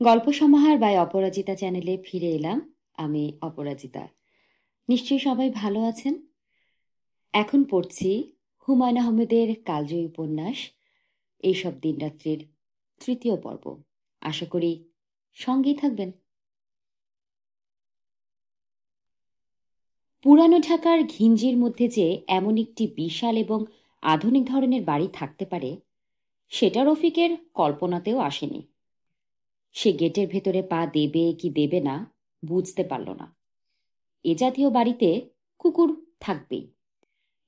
গল্প সমাহার বাই অপরাজিতা চ্যানেলে ফিরে এলাম। আমি অপরাজিতা। নিশ্চয়ই সবাই ভালো আছেন। এখন পড়ছি হুমায়ুন আহমেদের কালজয়ী উপন্যাস এইসব দিনরাত্রির তৃতীয় পর্ব। আশা করি সঙ্গেই থাকবেন। পুরানো ঢাকার ঘিঞ্জির মধ্যে যে এমন একটি বিশাল এবং আধুনিক ধরনের বাড়ি থাকতে পারে, সেটা রফিকের কল্পনাতেও আসেনি। সে গেটের ভেতরে পা দেবে কি দেবে না বুঝতে পারল না। এ জাতীয় বাড়িতে কুকুর থাকবেই।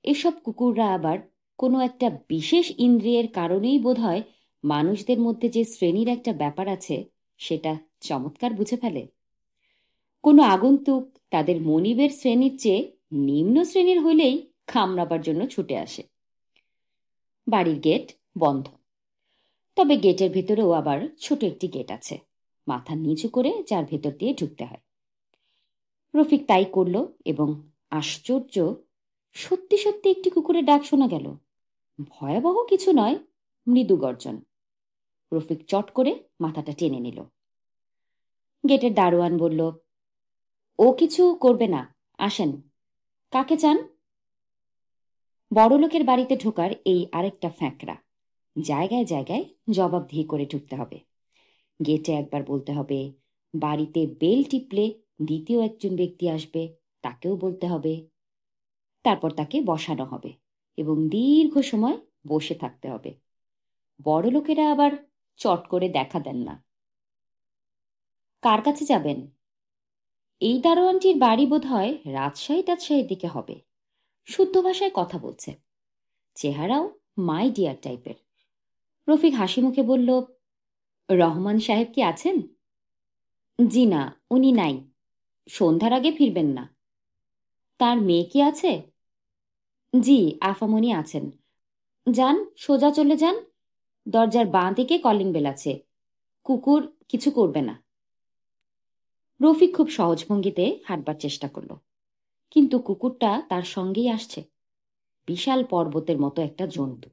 এসব কুকুররা আবার কোনো একটা বিশেষ ইন্দ্রিয়ের কারণেই বোধহয় মানুষদের মধ্যে যে শ্রেণীর একটা ব্যাপার আছে সেটা চমৎকার বুঝে ফেলে। কোনো আগন্তুক তাদের মনিবের শ্রেণীর চেয়ে নিম্ন শ্রেণীর হইলেই কামড়াবার জন্য ছুটে আসে। বাড়ির গেট বন্ধ, তবে গেটের ভেতরেও আবার ছোট একটি গেট আছে, মাথা নিচু করে যার ভেতর দিয়ে ঢুকতে হয়। রফিক তাই করল এবং আশ্চর্য, সত্যি সত্যি একটি কুকুরের ডাক শোনা গেল। ভয়াবহ কিছু নয়, মৃদু গর্জন। রফিক চট করে মাথাটা টেনে নিল। গেটের দারোয়ান বলল, ও কিছু করবে না, আসেন। কাকে চান? বড়লোকের বাড়িতে ঢোকার এই আরেকটা ফ্যাঁকড়া। জায়গায় জায়গায় জবাবদিহি করে ঢুকতে হবে। গেটে একবার বলতে হবে, বাড়িতে বেল টিপলে দ্বিতীয় একজন ব্যক্তি আসবে, তাকেও বলতে হবে। তারপর তাকে বসানো হবে এবং দীর্ঘ সময় বসে থাকতে হবে। বড় লোকেরা আবার চট করে দেখা দেন না। কার কাছে যাবেন? এই দারোয়ানটির বাড়ি বোধ হয় রাজশাহীর দিকে হবে। শুদ্ধ ভাষায় কথা বলছে, চেহারাও মাই ডিয়ার টাইপের। রফিক হাসি মুখে বলল, রহমান সাহেব কি আছেন? জি না, উনি নাই, সন্ধ্যার আগে ফিরবেন না। তার মেয়ে কি আছে? জি, আফামনি আছেন। যান, সোজা চলে যান। দরজার বাঁ দিকে কলিং বেল আছে। কুকুর কিছু করবে না। রফিক খুব সহজ ভঙ্গিতে হাঁটবার চেষ্টা করল, কিন্তু কুকুরটা তার সঙ্গেই আসছে। বিশাল পর্বতের মতো একটা জন্তু।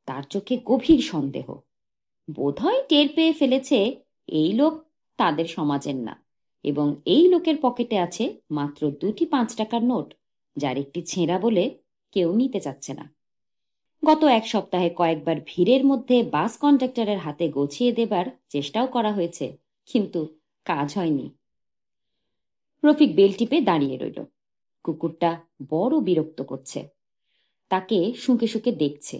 তার চোখে গভীর সন্দেহ। বোধহয় টের পেয়ে ফেলেছে এই লোক তাদের সমাজের না, এবং এই লোকের পকেটে আছে মাত্র 2টি 5 টাকার নোট, যার একটি ছেঁড়া বলে কেউ নিতে চাচ্ছে না। গত এক সপ্তাহে কয়েকবার ভিড়ের মধ্যে বাস কন্ডাক্টরের হাতে গছিয়ে দেবার চেষ্টাও করা হয়েছে, কিন্তু কাজ হয়নি। রফিক বেল টিপে দাঁড়িয়ে রইল। কুকুরটা বড় বিরক্ত করছে, তাকে শুঁকে শুঁকে দেখছে।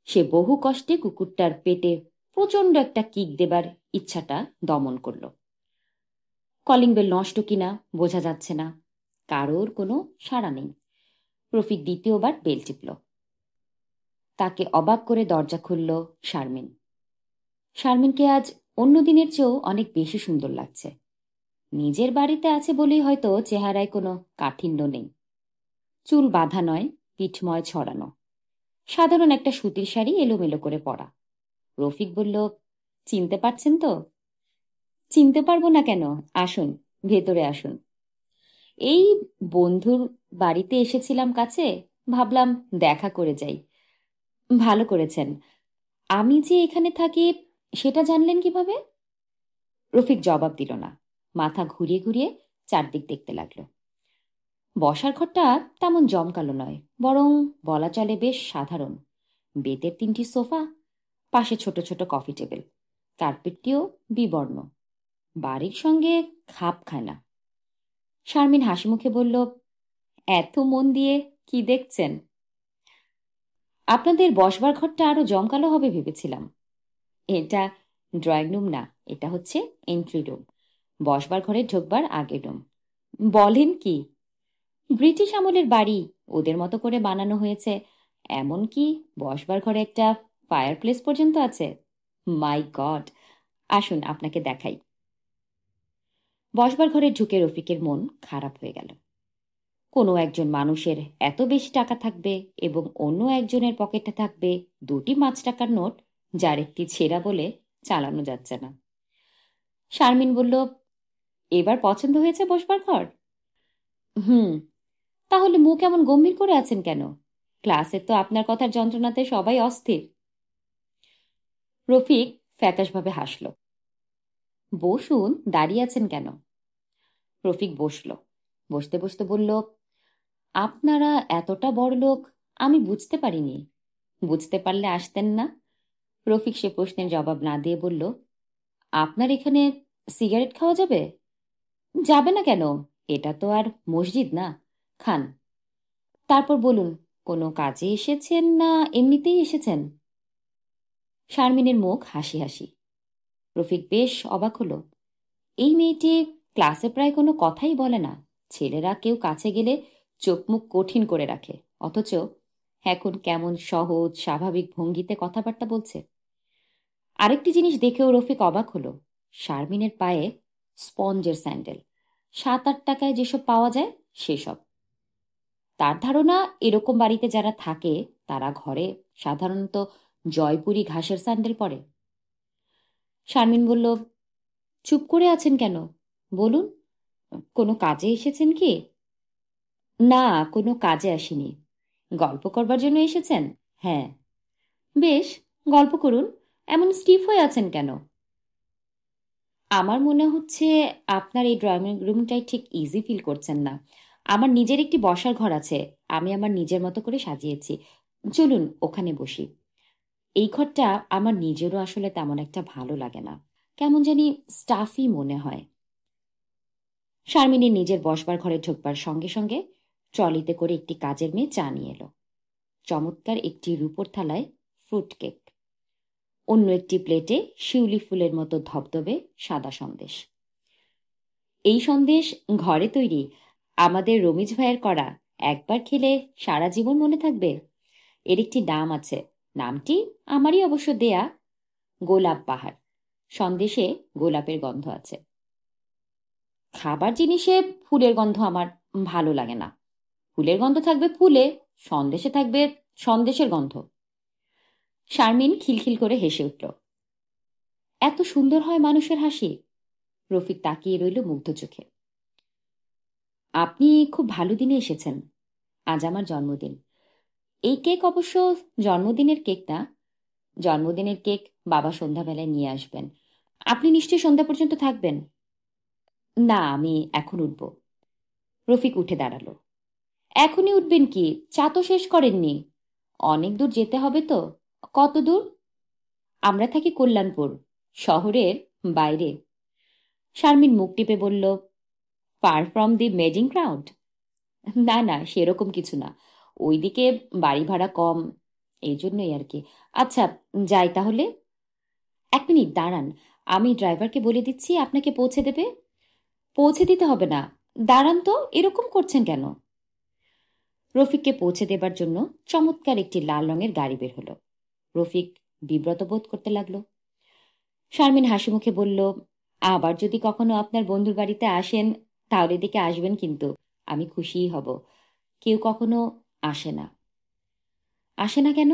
সে বহু কষ্টে কুকুরটার পেটে প্রচণ্ড একটা কিক দেবার ইচ্ছাটা দমন করল। কলিং বেল নষ্ট কিনা বোঝা যাচ্ছে না, কারোর কোনো সাড়া নেই। রফিক দ্বিতীয়বার বেল টিপল। তাকে অবাক করে দরজা খুলল শারমিন। শারমিনকে আজ অন্য দিনের চেয়েও অনেক বেশি সুন্দর লাগছে। নিজের বাড়িতে আছে বলেই হয়তো চেহারায় কোনো কাঠিন্য নেই। চুল বাঁধা নয়, পিঠময় ছড়ানো, সাধারণ একটা সুতির শাড়ি এলোমেলো করে পরা। রফিক বলল, চিনতে পারছেন তো? চিনতে পারবো না কেন, আসুন, ভেতরে আসুন। এই বন্ধুর বাড়িতে এসেছিলাম কাছে, ভাবলাম দেখা করে যাই। ভালো করেছেন। আমি যে এখানে থাকি সেটা জানলেন কিভাবে? রফিক জবাব দিল না, মাথা ঘুরিয়ে ঘুরিয়ে চারদিক দেখতে লাগলো। বসার ঘরটা তেমন জমকালো নয়, বরং বলা চলে বেশ সাধারণ। বেতের 3টি সোফা, পাশে ছোট ছোট কফি টেবিল, কার্পেটটিও বিবর্ণ, বাড়ির সঙ্গে খাপ খায় না। শারমিন হাসি মুখে বলল, এত মন দিয়ে কি দেখছেন? আপনাদের বসবার ঘরটা আরো জমকালো হবে ভেবেছিলাম। এটা ড্রয়িং রুম না, এটা হচ্ছে এন্ট্রি রুম, বসবার ঘরে ঢোকবার আগের রুম। বলেন কি? ব্রিটিশ আমলের বাড়ি, ওদের মতো করে বানানো হয়েছে। এমনকি বসবার ঘরে একটা ফায়ার প্লেস পর্যন্ত আছে। মাই গড, আসুন আপনাকে দেখাই। বসবার ঘরে ঢুকে রফিকের মন খারাপ হয়ে গেল। কোনো একজন মানুষের এত বেশি টাকা থাকবে এবং অন্য একজনের পকেটে থাকবে 2টি 5 টাকার নোট, যার একটি ছেঁড়া বলে চালানো যাচ্ছে না। শারমিন বলল, এবার পছন্দ হয়েছে বসবার ঘর? হুম। তাহলে মুখ এমন গম্ভীর করে আছেন কেন? ক্লাসে তো আপনার কথার যন্ত্রণাতে সবাই অস্থির। রফিক ফ্যাকাশভাবে হাসল। বসুন, দাঁড়িয়ে আছেন কেন? রফিক বসল। বসতে বসতে বলল, আপনারা এতটা বড়লোক আমি বুঝতে পারিনি। বুঝতে পারলে আসতেন না। রফিক সে প্রশ্নের জবাব না দিয়ে বলল, আপনার এখানে সিগারেট খাওয়া যাবে? যাবে না কেন? এটা তো আর মসজিদ না। খান। তারপর বলুন, কোনো কাজে এসেছেন না এমনিতেই এসেছেন? শারমিনের মুখ হাসি হাসি। রফিক বেশ অবাক হলো। এই মেয়েটি ক্লাসে প্রায় কোনো কথাই বলে না। ছেলেরা কেউ কাছে গেলে চোখ মুখ কঠিন করে রাখে, অথচ এখন কেমন সহজ স্বাভাবিক ভঙ্গিতে কথাবার্তা বলছে। আরেকটি জিনিস দেখেও রফিক অবাক হলো। শারমিনের পায়ে স্পঞ্জের স্যান্ডেল, 7-8 টাকায় যেসব পাওয়া যায় সেসব। তার ধারণা এরকম বাড়িতে যারা থাকে তারা ঘরে সাধারণত জয়পুরি ঘাসের স্যান্ডেল পরে। শারমিন বলল, চুপ করে আছেন কেন? বলুন, কোনো কাজে এসেছেন কি? না, কোনো কাজে আসিনি। গল্প করবার জন্য এসেছেন? হ্যাঁ। বেশ, গল্প করুন। এমন স্টিফ হয়ে আছেন কেন? আমার মনে হচ্ছে আপনার এই ড্রয়িং রুমটাই ঠিক ইজি ফিল করছেন না। আমার নিজের একটি বসার ঘর আছে, আমি আমার নিজের মতো করে সাজিয়েছি। চলুন ওখানে বসি। এই ঘরটা আমার নিজেরও আসলে তেমন একটা ভালো লাগে না, কেমন জানি স্টাফি মনে হয়। শারমিনী নিজের বসবার ঘরে ঢুকবার সঙ্গে সঙ্গে ট্রলিতে করে একটি কাজের মেয়ে চা নিয়ে এলো। চমৎকার একটি রূপোর থালায় ফ্রুট কেক, অন্য একটি প্লেটে শিউলি ফুলের মতো ধবধবে সাদা সন্দেশ। এই সন্দেশ ঘরে তৈরি, আমাদের রমিজ ভাইয়ের করা। একবার খেলে সারা জীবন মনে থাকবে। এর একটি নাম আছে, নামটি আমারই অবশ্য দেয়া, গোলাপ বাহার। সন্দেশে গোলাপের গন্ধ আছে। খাবার জিনিসে ফুলের গন্ধ আমার ভালো লাগে না। ফুলের গন্ধ থাকবে ফুলে, সন্দেশে থাকবে সন্দেশের গন্ধ। শারমিন খিলখিল করে হেসে উঠল। এত সুন্দর হয় মানুষের হাসি। রফিক তাকিয়ে রইল মুগ্ধ চোখে। আপনি খুব ভালো দিনে এসেছেন। আজ আমার জন্মদিন। এই কেক অবশ্য জন্মদিনের কেক না। জন্মদিনের কেক বাবা সন্ধ্যাবেলায় নিয়ে আসবেন। আপনি নিশ্চয়ই সন্ধ্যা পর্যন্ত থাকবেন? না, আমি এখন উঠব। রফিক উঠে দাঁড়ালো। এখনই উঠবেন কি? চা তো শেষ করেননি। অনেক দূর যেতে হবে তো। কত দূর? আমরা থাকি কল্যাণপুর, শহরের বাইরে। শারমিন মুখ টিপে বলল, ফার ফ্রম দি মেজিং ক্রাউড? না না, সেরকম কিছু না। ওইদিকে বাড়ি ভাড়া কম, এই জন্যই আর কি। আচ্ছা, যাই তাহলে। 1 মিনিট দাঁড়ান, আমি ড্রাইভারকে বলে দিচ্ছি আপনাকে পৌঁছে দেবে। পৌঁছে দিতে হবে না, দাঁড়ান তো, এরকম করছেন কেন? রফিককে পৌঁছে দেবার জন্য চমৎকার একটি লাল রঙের গাড়ি বের হলো। রফিক বিব্রত বোধ করতে লাগলো। শারমিন হাসি মুখে বলল, আবার যদি কখনো আপনার বন্ধুর বাড়িতে আসেন তাহলে দিকে আসবেন কিন্তু। আমি খুশিই হব। কেউ কখনো আসে না। আসে না কেন?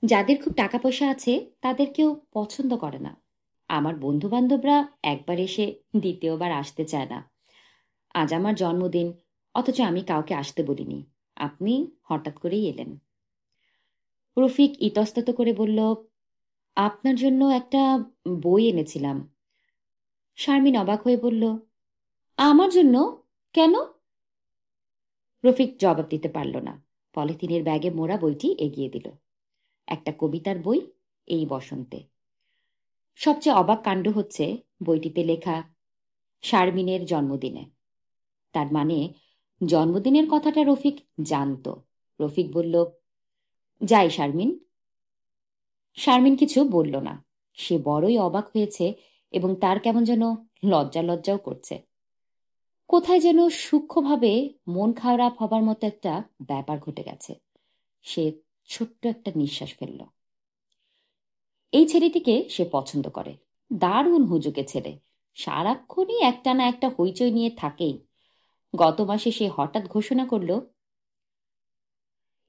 যাদের খুব টাকা পয়সা আছে তাদের কেউ পছন্দ করে না। আমার বন্ধু বান্ধবরা একবার এসে দ্বিতীয়বার আসতে চায় না। আজ আমার জন্মদিন, অথচ আমি কাউকে আসতে বলিনি। আপনি হঠাৎ করেই এলেন। রফিক ইতস্তত করে বলল, আপনার জন্য একটা বই এনেছিলাম। শারমিন অবাক হয়ে বলল, আমার জন্য? কেন? রফিক জবাব দিতে পারল না। পলিথিনের ব্যাগে মোড়া বইটি এগিয়ে দিল। একটা কবিতার বই, এই বসন্তে। সবচেয়ে অবাক কাণ্ড হচ্ছে বইটিতে লেখা শারমিনের জন্মদিনে। তার মানে জন্মদিনের কথাটা রফিক জানত। রফিক বলল, যাই শারমিন। শারমিন কিছু বলল না। সে বড়ই অবাক হয়েছে এবং তার কেমন যেন লজ্জা লজ্জাও করছে। কোথায় যেন সূক্ষ্মভাবে মন খারাপ হবার মতো একটা ব্যাপার ঘটে গেছে। সে ছোট্ট একটা নিঃশ্বাস ফেলল। এই ছেলেটিকে সে পছন্দ করে। দারুণ হুজুকে ছেলে, সারাক্ষণই একটা না একটা হইচই নিয়ে থাকেই। গত মাসে সে হঠাৎ ঘোষণা করল,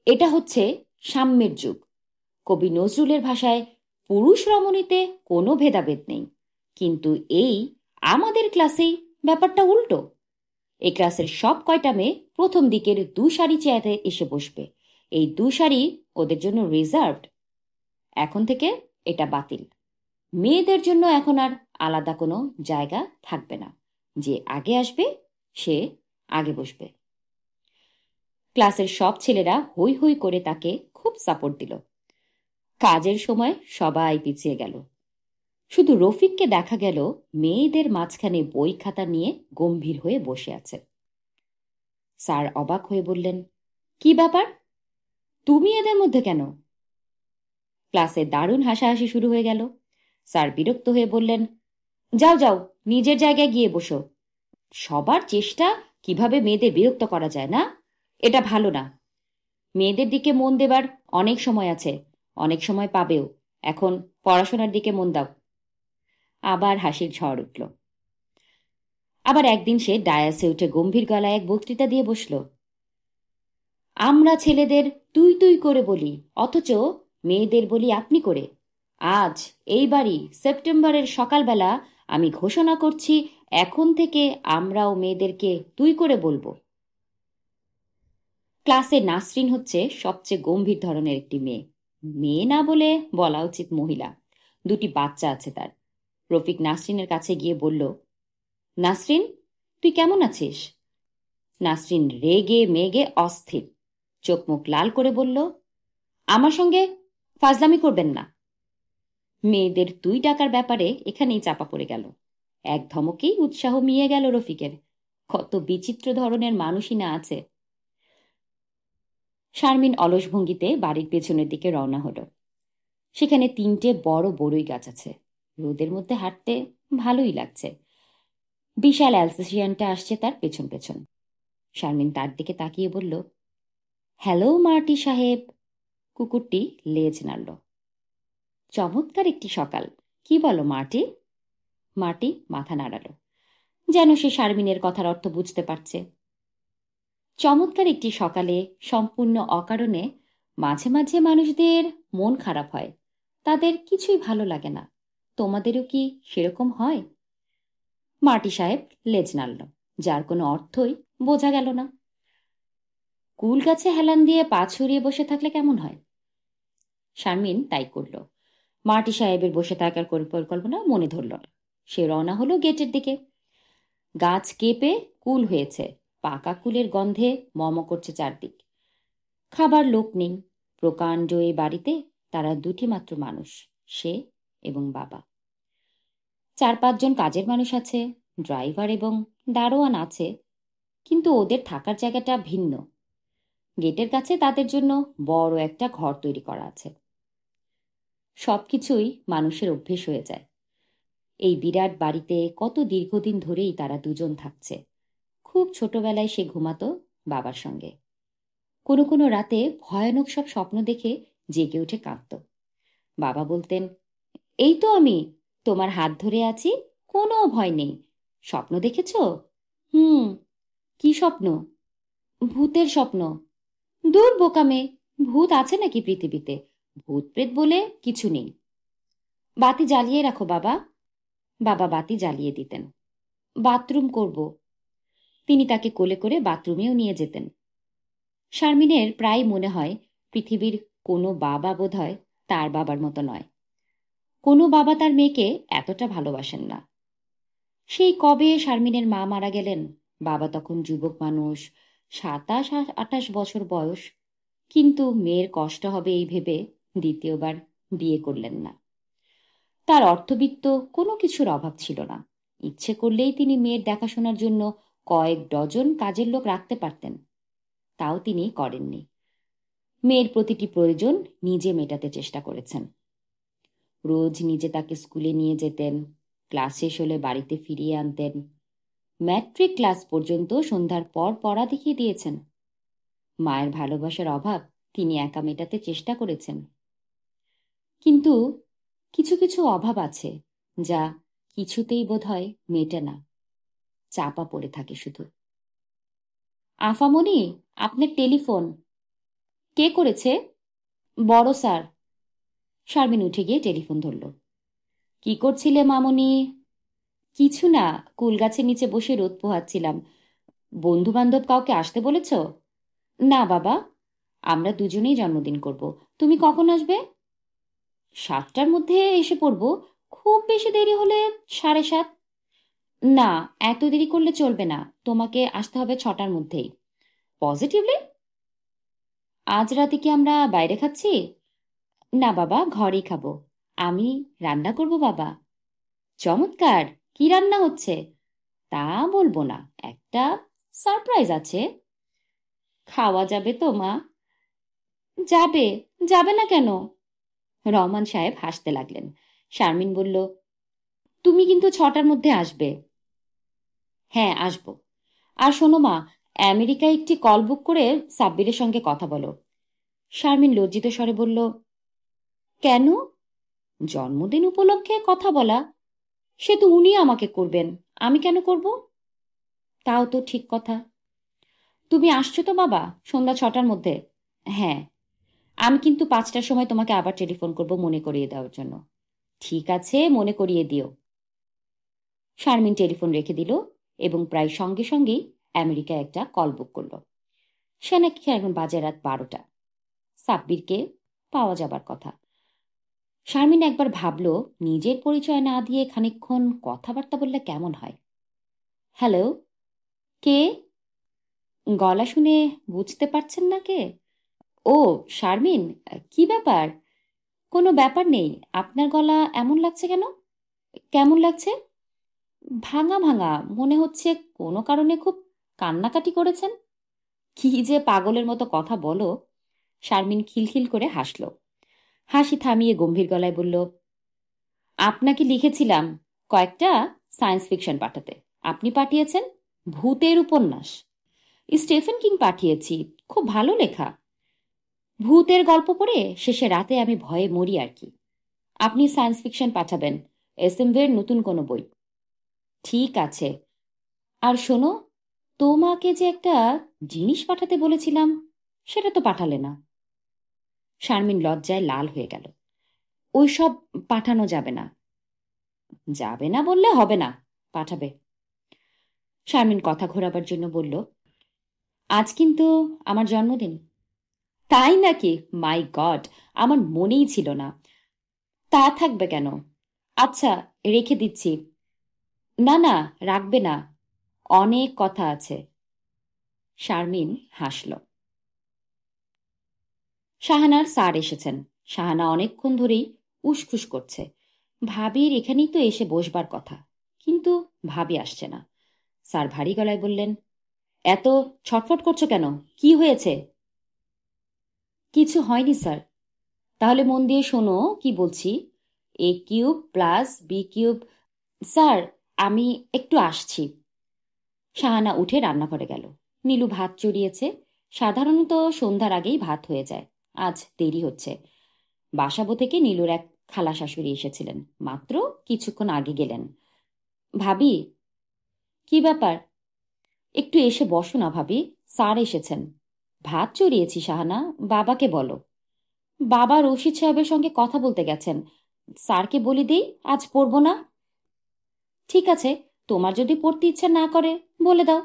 এটা হচ্ছে সাম্যের যুগ। কবি নজরুলের ভাষায় পুরুষ রমণীতে কোনো ভেদাভেদ নেই। কিন্তু এই আমাদের ক্লাসেই ব্যাপারটা উল্টো। এই ক্লাসের সব কয়টা মেয়ে প্রথম দিকের 2 সারি চেয়ারে এসে বসবে। এই 2 সারি ওদের জন্য রিজার্ভড। এখন থেকে এটা বাতিল। মেয়েদের জন্য এখন আর আলাদা কোনো জায়গা থাকবে না। যে আগে আসবে সে আগে বসবে। ক্লাসের সব ছেলেরা হৈ হৈ করে তাকে খুব সাপোর্ট দিল। কাজের সময় সবাই পিছিয়ে গেল। শুধু রফিককে দেখা গেল মেয়েদের মাঝখানে বই খাতা নিয়ে গম্ভীর হয়ে বসে আছে। স্যার অবাক হয়ে বললেন, কি ব্যাপার, তুমি এদের মধ্যে কেন? ক্লাসে দারুণ হাসাহাসি শুরু হয়ে গেল। স্যার বিরক্ত হয়ে বললেন, যাও যাও, নিজের জায়গায় গিয়ে বসো। সবার চেষ্টা কিভাবে মেয়েদের বিরক্ত করা যায় না, এটা ভালো না। মেয়েদের দিকে মন দেবার অনেক সময় আছে, অনেক সময় পাবেও। এখন পড়াশোনার দিকে মন দাও। আবার হাসির ঝড় উঠল। আবার একদিন সে ডায়াসে উঠে গম্ভীর গলায় এক বক্তৃতা দিয়ে বসল। আমরা ছেলেদের তুই তুই করে বলি, অথচ মেয়েদের বলি আপনি করে। আজ এইবারই সেপ্টেম্বরের সকালবেলা আমি ঘোষণা করছি, এখন থেকে আমরাও মেয়েদেরকে তুই করে বলবো। ক্লাসে নাসরিন হচ্ছে সবচেয়ে গম্ভীর ধরনের একটি মেয়ে। মেয়ে না বলে বলা উচিত মহিলা। দুটি বাচ্চা আছে তার। রফিক নাসরিনের কাছে গিয়ে বলল, নাসরিন, তুই কেমন আছিস? নাসরিন রেগে মেগে অস্থির, চোখ মুখ লাল করে বলল, আমার সঙ্গে ফাজলামি করবেন না। মেয়েদের তুই ডাকার ব্যাপারে এখানেই চাপা পড়ে গেল। এক ধমকেই উৎসাহ মিয়ে গেল রফিকের। কত বিচিত্র ধরনের মানুষই না আছে। শারমিন অলস ভঙ্গিতে বাড়ির পেছনের দিকে রওনা হলো। সেখানে 3টে বড় বড়ই গাছ আছে। রোদের মধ্যে হাঁটতে ভালোই লাগছে। বিশাল অ্যালসেশিয়ানটা আসছে তার পেছন পেছন। শারমিন তার দিকে তাকিয়ে বলল, হ্যালো মার্টি সাহেব। কুকুরটি লেজ নাড়ল। চমৎকার একটি সকাল, কি বলো মার্টি? মার্টি মাথা নাড়াল, যেন সে শারমিনের কথার অর্থ বুঝতে পারছে। চমৎকার একটি সকালে সম্পূর্ণ অকারণে মাঝে মাঝে মানুষদের মন খারাপ হয়, তাদের কিছুই ভালো লাগে না। তোমাদেরও কি সেরকম হয়? মার্টি সাহেব লেজ নাড়ল, যার কোনো অর্থই বোঝা গেল না। কুল গাছে হেলান দিয়ে পা ছড়িয়ে বসে থাকলে কেমন হয়? শারমিন তাই করল। মার্টি সাহেবের বসে থাকার পরিকল্পনা মনে ধরল না। সে রওনা হলো গেটের দিকে। গাছ কেঁপে কুল হয়েছে, পাকা কুলের গন্ধে মম করছে চারদিক। খাবার লোক নেই। প্রকাণ্ড এই বাড়িতে তারা দুটি মাত্র মানুষ, সে এবং বাবা। 4-5 জন কাজের মানুষ আছে, ড্রাইভার এবং দারোয়ান আছে, কিন্তু ওদের থাকার জায়গাটা ভিন্ন। গেটের কাছে তাদের জন্য বড় একটা ঘর তৈরি করা আছে। সবকিছুই মানুষের অভ্যেস হয়ে যায়। এই বিরাট বাড়িতে কত দীর্ঘদিন ধরেই তারা দুজন থাকছে। খুব ছোটবেলায় সে ঘুমাতো বাবার সঙ্গে। কোনো কোনো রাতে ভয়ানক সব স্বপ্ন দেখে জেগে উঠে কাঁদত। বাবা বলতেন, এই তো আমি তোমার হাত ধরে আছি, কোনো ভয় নেই। স্বপ্ন দেখেছ? হুম। কি স্বপ্ন? ভূতের স্বপ্ন। দূর বোকা মেয়ে, ভূত আছে নাকি পৃথিবীতে? ভূত প্রেত বলে কিছু নেই। বাতি জ্বালিয়ে রাখো বাবা। বাবা বাতি জ্বালিয়ে দিতেন। বাথরুম করব। তিনি তাকে কোলে করে বাথরুমেও নিয়ে যেতেন। শারমিনের প্রায় মনে হয় পৃথিবীর কোনো বাবা বোধহয় তার বাবার মতো নয়। কোনো বাবা তার মেয়েকে এতটা ভালোবাসেন না। সেই কবে শারমিনের মা মারা গেলেন। বাবা তখন যুবক মানুষ, 27-28 বছর বয়স। কিন্তু মেয়ের কষ্ট হবে এই ভেবে দ্বিতীয়বার বিয়ে করলেন না। তার অর্থবিত্ত কোনো কিছুর অভাব ছিল না। ইচ্ছে করলেই তিনি মেয়ের দেখাশোনার জন্য কয়েক ডজন কাজের লোক রাখতে পারতেন। তাও তিনি করেননি। মেয়ের প্রতিটি প্রয়োজন নিজে মেটাতে চেষ্টা করেছেন। রোজ নিজে তাকে স্কুলে নিয়ে যেতেন, ক্লাস শেষ হলে বাড়িতে ফিরিয়ে আনতেন। ম্যাট্রিক ক্লাস পর্যন্ত সন্ধ্যার পর পড়া দেখিয়ে দিয়েছেন। মায়ের ভালোবাসার অভাব তিনি একা মেটাতে চেষ্টা করেছেন। কিন্তু কিছু কিছু অভাব আছে যা কিছুতেই বোধহয় মেটে না, চাপা পড়ে থাকে শুধু। আফামনি, আপনার টেলিফোন। কে করেছে? বড় স্যার। শারমিন উঠে গিয়ে টেলিফোন ধরল। কি করছিলে মামনি? কিছু না, কুল গাছের নিচে বসে রোদ পোহাচ্ছিলাম। বন্ধু বান্ধব কাউকে আসতে বলেছ? না বাবা, আমরা দুজনেই জন্মদিন করব। তুমি কখন আসবে? 7টার মধ্যে এসে পড়ব। খুব বেশি দেরি হলে 7:30। না, এত দেরি করলে চলবে না, তোমাকে আসতে হবে 6টার মধ্যেই। পজিটিভলি? আজ রাতে কি আমরা বাইরে খাচ্ছি? না বাবা, ঘরেই খাবো। আমি রান্না করব বাবা। চমৎকার! কি রান্না হচ্ছে? তা বলবো না, একটা সারপ্রাইজ আছে। খাওয়া যাবে তো মা? যাবে। যাবে না কেন? রহমান সাহেব হাসতে লাগলেন। শারমিন বলল, তুমি কিন্তু 6টার মধ্যে আসবে। হ্যাঁ, আসবো। আর শোনো মা, আমেরিকায় একটি কল বুক করে সাব্বিরের সঙ্গে কথা বলো। শারমিন লজ্জিত স্বরে বলল, কেন? জন্মদিন উপলক্ষে কথা বলা? সে তো উনি আমাকে করবেন, আমি কেন করব? তাও তো ঠিক কথা। তুমি আসছো তো বাবা, সন্ধ্যা 6টার মধ্যে? হ্যাঁ। আমি কিন্তু 5টার সময় তোমাকে আবার টেলিফোন করব মনে করিয়ে দেওয়ার জন্য। ঠিক আছে, মনে করিয়ে দিও। শারমিন টেলিফোন রেখে দিল এবং প্রায় সঙ্গে সঙ্গেই আমেরিকায় একটা কল বুক করলো। সে নাকি এখন বাজে রাত 12টা। সাব্বিরকে পাওয়া যাবার কথা। শারমিন একবার ভাবল, নিজের পরিচয় না দিয়ে খানিকক্ষণ কথাবার্তা বললে কেমন হয়। হ্যালো, কে? গলা শুনে বুঝতে পারছেন না কে? ও, শারমিন। কি ব্যাপার? কোনো ব্যাপার নেই। আপনার গলা এমন লাগছে কেন? কেমন লাগছে? ভাঙা ভাঙা মনে হচ্ছে। কোনো কারণে খুব কান্নাকাটি করেছেন? কি যে পাগলের মতো কথা বলো। শারমিন খিলখিল করে হাসল। হাসি থামিয়ে গম্ভীর গলায় বলল, আপনাকে লিখেছিলাম কয়েকটা সায়েন্স ফিকশন পাঠাতে। আপনি পাঠিয়েছেন ভূতের উপন্যাস। স্টেফেন কিং পাঠিয়েছি, খুব ভালো লেখা। ভূতের গল্প পড়ে শেষে রাতে আমি ভয়ে মরি আর কি। আপনি সায়েন্স ফিকশন পাঠাবেন, এসএমভির নতুন কোনো বই। ঠিক আছে। আর শোনো, তোমাকে যে একটা জিনিস পাঠাতে বলেছিলাম, সেটা তো পাঠালে না। শারমিন লজ্জায় লাল হয়ে গেল। ওই সব পাঠানো যাবে না। যাবে না বললে হবে না, পাঠাবে। শারমিন কথা ঘোরাবার জন্য বলল, আজ কিন্তু আমার জন্মদিন। তাই নাকি? মাই গড, আমার মনেই ছিল না। তা থাকবে কেন? আচ্ছা, রেখে দিচ্ছি। না না, রাখবে না, অনেক কথা আছে। শারমিন হাসল। শাহানার স্যার এসেছেন। শাহানা অনেকক্ষণ ধরেই উসখুস করছে। ভাবির এখানেই তো এসে বসবার কথা, কিন্তু ভাবি আসছে না। স্যার ভারী গলায় বললেন, এত ছটফট করছো কেন? কি হয়েছে? কিছু হয়নি স্যার। তাহলে মন দিয়ে শোনো কি বলছি। A cube plus B cube. Sir, আমি একটু আসছি। শাহানা উঠে রান্নাঘরে গেল। নীলু ভাত চড়িয়েছে। সাধারণত সন্ধ্যার আগেই ভাত হয়ে যায়, আজ দেরি হচ্ছে। বাসাবো থেকে নীলুর এক খালা শাশুড়ি এসেছিলেন, মাত্র কিছুক্ষণ আগে গেলেন। ভাবি। কি ব্যাপার? একটু এসে বসো না ভাবি, স্যার এসেছেন। ভাত চড়িয়েছি শাহানা, বাবাকে বলো। বাবা রশিদ সাহেবের সঙ্গে কথা বলতে গেছেন। স্যারকে বলে দিই আজ পড়ব না। ঠিক আছে, তোমার যদি পড়তে ইচ্ছা না করে বলে দাও।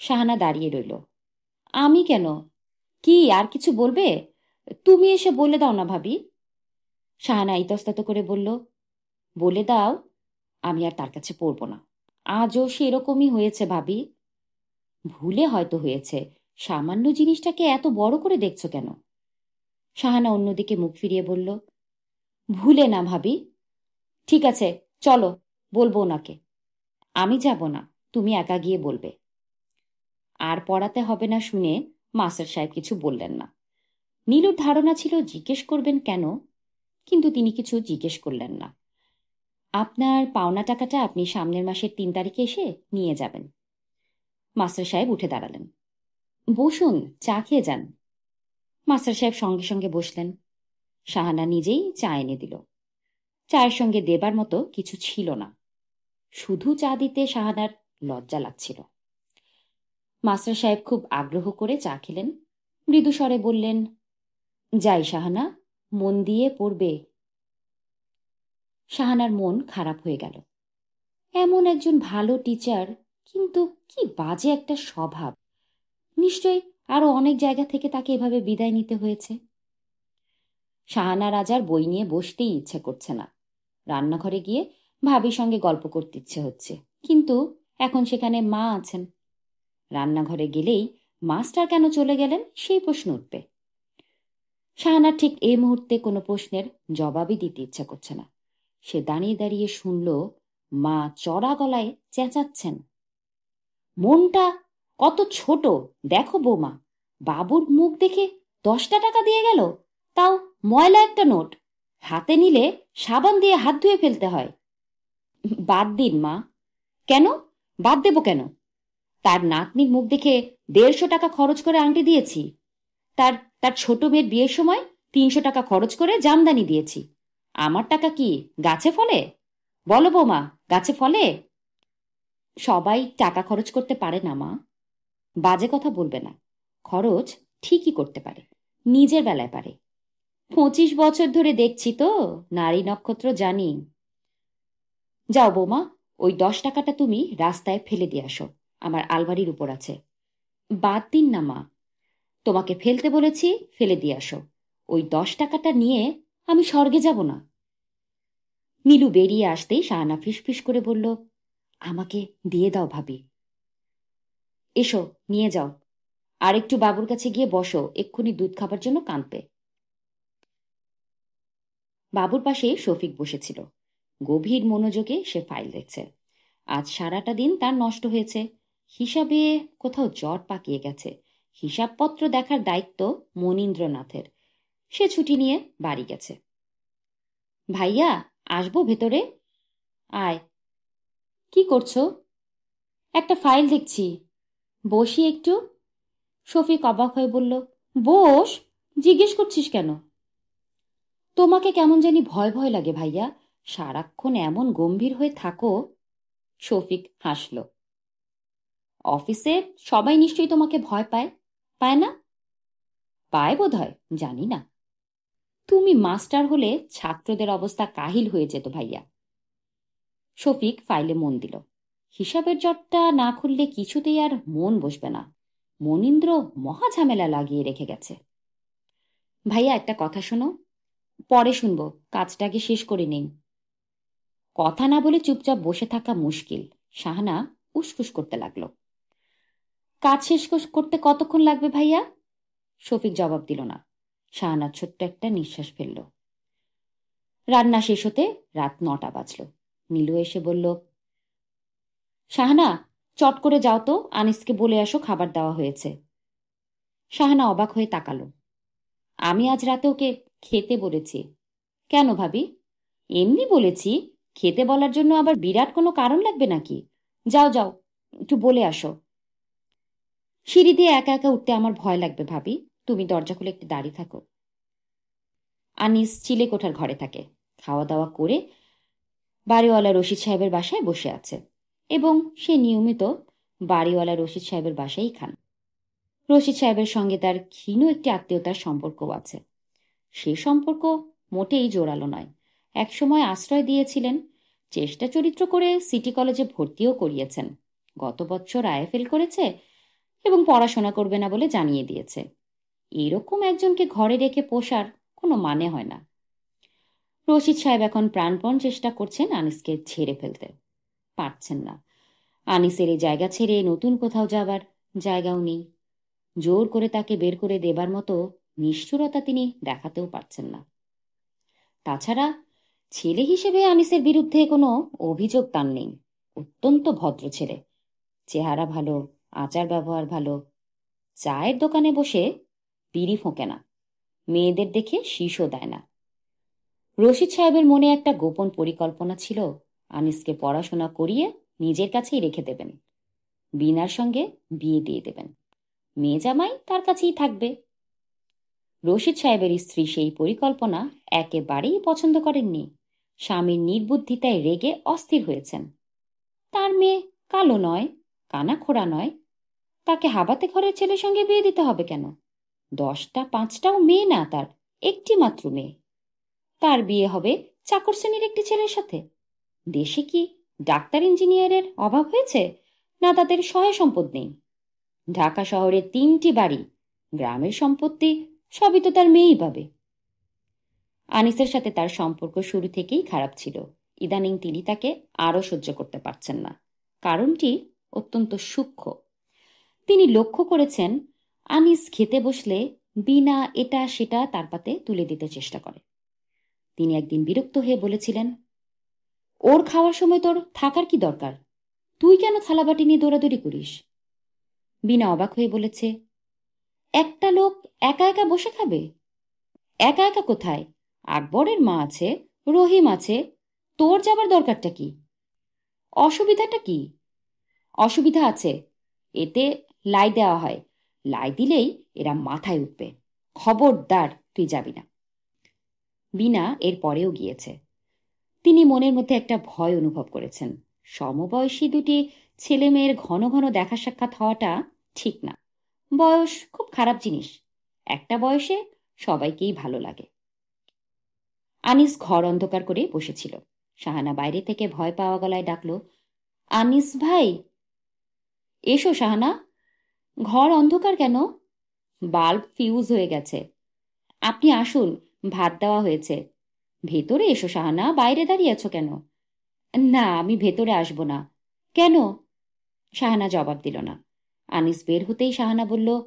শাহানা দাঁড়িয়ে রইল। আমি কেন? কি আর কিছু বলবে? তুমি এসে বলে দাও না ভাবি। শাহানা ইতস্তত করে বলল, বলে দাও আমি আর তার কাছে পড়ব না। আজও সেরকমই হয়েছে ভাবি। ভুলে হয়তো হয়েছে, সামান্য জিনিসটাকে এত বড় করে দেখছো কেন? শাহানা অন্যদিকে মুখ ফিরিয়ে বলল, ভুলে না ভাবি। ঠিক আছে, চলো, বলবো ওনাকে। আমি যাব না, তুমি একা গিয়ে বলবে। আর পড়াতে হবে না শুনে মাস্টার সাহেব কিছু বললেন না। নীলুর ধারণা ছিল জিজ্ঞেস করবেন কেন, কিন্তু তিনি কিছু জিজ্ঞেস করলেন না। আপনার পাওনা টাকাটা আপনি সামনের মাসের 3 তারিখে এসে নিয়ে যাবেন। মাস্টার সাহেব উঠে দাঁড়ালেন। বসুন, চা খেয়ে যান। মাস্টার সাহেব সঙ্গে সঙ্গে বসলেন। শাহানা নিজেই চা এনে দিল। চায়ের সঙ্গে দেবার মতো কিছু ছিল না। শুধু চা দিতে শাহানার লজ্জা লাগছিল। মাস্টার সাহেব খুব আগ্রহ করে চা খেলেন। মৃদু স্বরে বললেন, যাই শাহানা, মন দিয়ে পড়বে। শাহানার মন খারাপ হয়ে গেল। এমন একজন ভালো টিচার, কিন্তু কি বাজে একটা স্বভাব। নিশ্চয়ই আরো অনেক জায়গা থেকে তাকে এভাবে বিদায় নিতে হয়েছে। শাহানার আজ আর বই নিয়ে বসতেই ইচ্ছে করছে না। রান্নাঘরে গিয়ে ভাবির সঙ্গে গল্প করতে ইচ্ছে হচ্ছে, কিন্তু এখন সেখানে মা আছেন। রান্নাঘরে গেলেই মাস্টার কেন চলে গেলেন সেই প্রশ্ন উঠবে। শাহানার ঠিক এই মুহূর্তে কোনো প্রশ্নের জবাবই দিতে ইচ্ছা করছে না। সে দাঁড়িয়ে দাঁড়িয়ে শুনল মা চড়া গলায় চেঁচাচ্ছেন, মনটা কত ছোট দেখো বৌমা, বাবুর মুখ দেখে 10টা টাকা দিয়ে গেল, তাও ময়লা একটা নোট, হাতে নিলে সাবান দিয়ে হাত ধুয়ে ফেলতে হয়। বাদ দিন মা। কেন বাদ দেব কেন? তার নাতনির মুখ দেখে 150 টাকা খরচ করে আংটি দিয়েছি, তার তার ছোট মেয়ের বিয়ের সময় 300 টাকা খরচ করে জামদানি দিয়েছি। আমার টাকা কি গাছে ফলে? বলো বৌমা, গাছে ফলে? সবাই টাকা খরচ করতে পারে না মা। বাজে কথা বলবে না, খরচ ঠিকই করতে পারে, নিজের বেলায় পারে। 25 বছর ধরে দেখছি তো, নারী নক্ষত্র জানি। যাও বৌমা, ওই 10 টাকাটা তুমি রাস্তায় ফেলে দিয়ে আসো, আমার আলমারির উপর আছে। বাদ দিন না মা, তোমাকে ফেলতে বলেছি, ফেলে দিয়ে আসো। ওই 10 টাকাটা নিয়ে আমি স্বর্গে যাব না। নীলু বেরিয়ে আসতেই শাহানা ফিসফিস করে বলল, আমাকে দিয়ে দাও ভাবি। এসো নিয়ে যাও, আর একটু বাবুর কাছে গিয়ে বসো, এক্ষুনি দুধ খাবার জন্য কাঁদবে। বাবুর পাশে শফিক বসেছিল। গভীর মনোযোগে সে ফাইল দেখছে। আজ সারাটা দিন তার নষ্ট হয়েছে। হিসাবে কোথাও জট পাকিয়ে গেছে। হিসাবপত্র দেখার দায়িত্ব মনীন্দ্রনাথের। সে ছুটি নিয়ে বাড়ি গেছে। ভাইয়া, আসবো ভেতরে? আয়। কি করছো? একটা ফাইল দেখছি। বসি একটু। শফিক অবাক হয়ে বলল, বস, জিজ্ঞেস করছিস কেন? তোমাকে কেমন জানি ভয় ভয় লাগে ভাইয়া, সারাক্ষণ এমন গম্ভীর হয়ে থাকো। শফিক হাসল। অফিসে সবাই নিশ্চয়ই তোমাকে ভয় পায়, পায় না? পায় বোধ হয়, জানি না। তুমি মাস্টার হলে ছাত্রদের অবস্থা কাহিল হয়ে যেত ভাইয়া। শফিক ফাইলে মন দিল। হিসাবের জটটা না খুললে কিছুতেই আর মন বসবে না। মনীন্দ্র মহা ঝামেলা লাগিয়ে রেখে গেছে। ভাইয়া, একটা কথা শোনো। পরে শুনবো, কাজটাকে শেষ করে নেই। কথা না বলে চুপচাপ বসে থাকা মুশকিল। শাহানা উসকুস করতে লাগলো। কাজ শেষ করতে কতক্ষণ লাগবে ভাইয়া? শফিক জবাব দিল না। শাহানা ছোট্ট একটা নিঃশ্বাস ফেলল। রান্না শেষ হতে রাত 9টা বাজল। নীলু এসে বলল, শাহানা, চট করে যাও তো, আনিসকে বলে আসো খাবার দেওয়া হয়েছে। শাহানা অবাক হয়ে তাকালো। আমি আজ রাতে ওকে খেতে বলেছি। কেন ভাবি? এমনি বলেছি, খেতে বলার জন্য আবার বিরাট কোনো কারণ লাগবে নাকি? যাও যাও, একটু বলে আসো। সিঁড়ি দিয়ে একা একা উঠতে আমার ভয় লাগবে ভাবি, তুমি দরজা খুলে একটু দাঁড়িয়ে থাকো। আনিস চিলেকোঠার ঘরে থাকে। খাওয়া দাওয়া করে বাড়িওয়ালা রশিদ সাহেবের বাসায় বসে আছে, এবং সে নিয়মিত বাড়িওয়ালা রশিদ সাহেবের বাসায় খান। রশিদ সাহেবের সঙ্গে তার ক্ষীণ একটি আত্মীয়তার সম্পর্কও আছে। সে সম্পর্ক মোটেই জোরালো নয়। একসময় আশ্রয় দিয়েছিলেন, চেষ্টা চরিত্র করে সিটি কলেজে ভর্তিও করিয়েছেন। গত বছর আইএফএল করেছে এবং পড়াশোনা করবে না বলে জানিয়ে দিয়েছে। এরকম একজনকে ঘরে রেখে পোষার কোনো মানে হয় না। রশিদ সাহেব এখন প্রাণপণ চেষ্টা করছেন আনিসকে ছেড়ে ফেলতে, পারছেন না। আনিসের এই জায়গা ছেড়ে নতুন কোথাও যাবার জায়গাও নেই। জোর করে তাকে বের করে দেবার মতো নিষ্ঠুরতা তিনি দেখাতেও পারছেন না। তাছাড়া ছেলে হিসেবে আনিসের বিরুদ্ধে কোনো অভিযোগ তার নেই। অত্যন্ত ভদ্র ছেলে, চেহারা ভালো, আচার ব্যবহার ভালো। চায়ের দোকানে বসে বিড়ি ফোঁকে না, মেয়েদের দেখে শীষও দেয় না। রশিদ সাহেবের মনে একটা গোপন পরিকল্পনা ছিল, আনিসকে পড়াশোনা করিয়ে নিজের কাছেই রেখে দেবেন, বিনার সঙ্গে বিয়ে দিয়ে দেবেন, মেয়ে জামাই তার কাছেই থাকবে। রশিদ সাহেবের স্ত্রী সেই পরিকল্পনা একেবারেই পছন্দ করেননি। স্বামীর নির্বুদ্ধিতায় রেগে অস্থির হয়েছেন। তার মেয়ে কালো নয়, কানাখোড়া নয়, তাকে হাবাতে ঘরের ছেলের সঙ্গে বিয়ে দিতে হবে কেন? 10টা 5টাও মেয়ে না তার, একটি মাত্র মেয়ে। তার বিয়ে হবে চাকর শ্রেণীর একটি ছেলের সাথে? দেশে কি ডাক্তার ইঞ্জিনিয়ারের অভাব হয়েছে, না তাদের সহায় সম্পদ নেই? ঢাকা শহরে 3টি বাড়ি, গ্রামের সম্পত্তি সবই তো তার মেয়েই পাবে। আনিসের সাথে তার সম্পর্ক শুরু থেকেই খারাপ ছিল। ইদানিং তিনি তাকে আরও সহ্য করতে পারছেন না। কারণটি অত্যন্ত সূক্ষ্ম। তিনি লক্ষ্য করেছেন আনিস খেতে বসলে বিনা এটা সেটা তার পাতে তুলে দিতে চেষ্টা করে। তিনি একদিন বিরক্ত হয়ে বলেছিলেন, ওর খাওয়ার সময় তোর থাকার কি দরকার? তুই কেন থালাবাটি নিয়ে দৌড়াদৌড়ি করিস? বিনা অবাক হয়ে বলেছে, একটা লোক একা একা বসে খাবে? একা একা কোথায়? আকবরের মা আছে, রহিম আছে, তোর যাবার দরকারটা কি? অসুবিধাটা কি? অসুবিধা আছে, এতে লাই দেওয়া হয়। লাই দিলেই এরা মাথায় উঠবে। খবরদার তুই যাবি না। বিনা এর পরেও গিয়েছে। তিনি মনের মধ্যে একটা ভয় অনুভব করেছেন। সমবয়সী দুটি ছেলে মেয়ের ঘন ঘন দেখা সাক্ষাৎ হওয়াটা ঠিক না। বয়স খুব খারাপ জিনিস। একটা বয়সে সবাইকেই ভালো লাগে। আনিস ঘর অন্ধকার করে বসেছিল। শাহানা বাইরে থেকে ভয় পাওয়া গলায় ডাকল, আনিস ভাই। এসো শাহানা। ঘর অন্ধকার কেন? বাল্ব ফিউজ হয়ে গেছে। আপনি আসুন, ভাত দেওয়া হয়েছে। ভেতরে এসো শাহানা, বাইরে দাঁড়িয়ে আছো কেন? না, আমি ভেতরে আসব না। কেন? শাহানা জবাব দিল না। আনিস বের হতেই শাহানা বলল,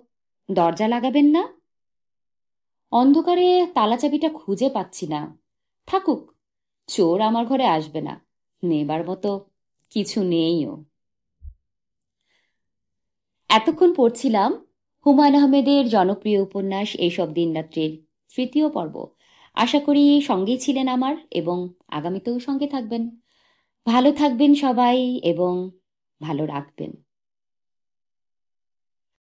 দরজা লাগাবেন না? অন্ধকারে তালা চাবিটা খুঁজে পাচ্ছি না। থাকুক, চোর আমার ঘরে আসবে না। নেবার মতো কিছু নেইও। এতক্ষণ পড়ছিলাম হুমায়ুন আহমেদের জনপ্রিয় উপন্যাস এইসব দিনরাত্রির তৃতীয় পর্ব। আশা করি সঙ্গেই ছিলেন আমার, এবং আগামীতেও সঙ্গে থাকবেন। ভালো থাকবেন সবাই এবং ভালো রাখবেন।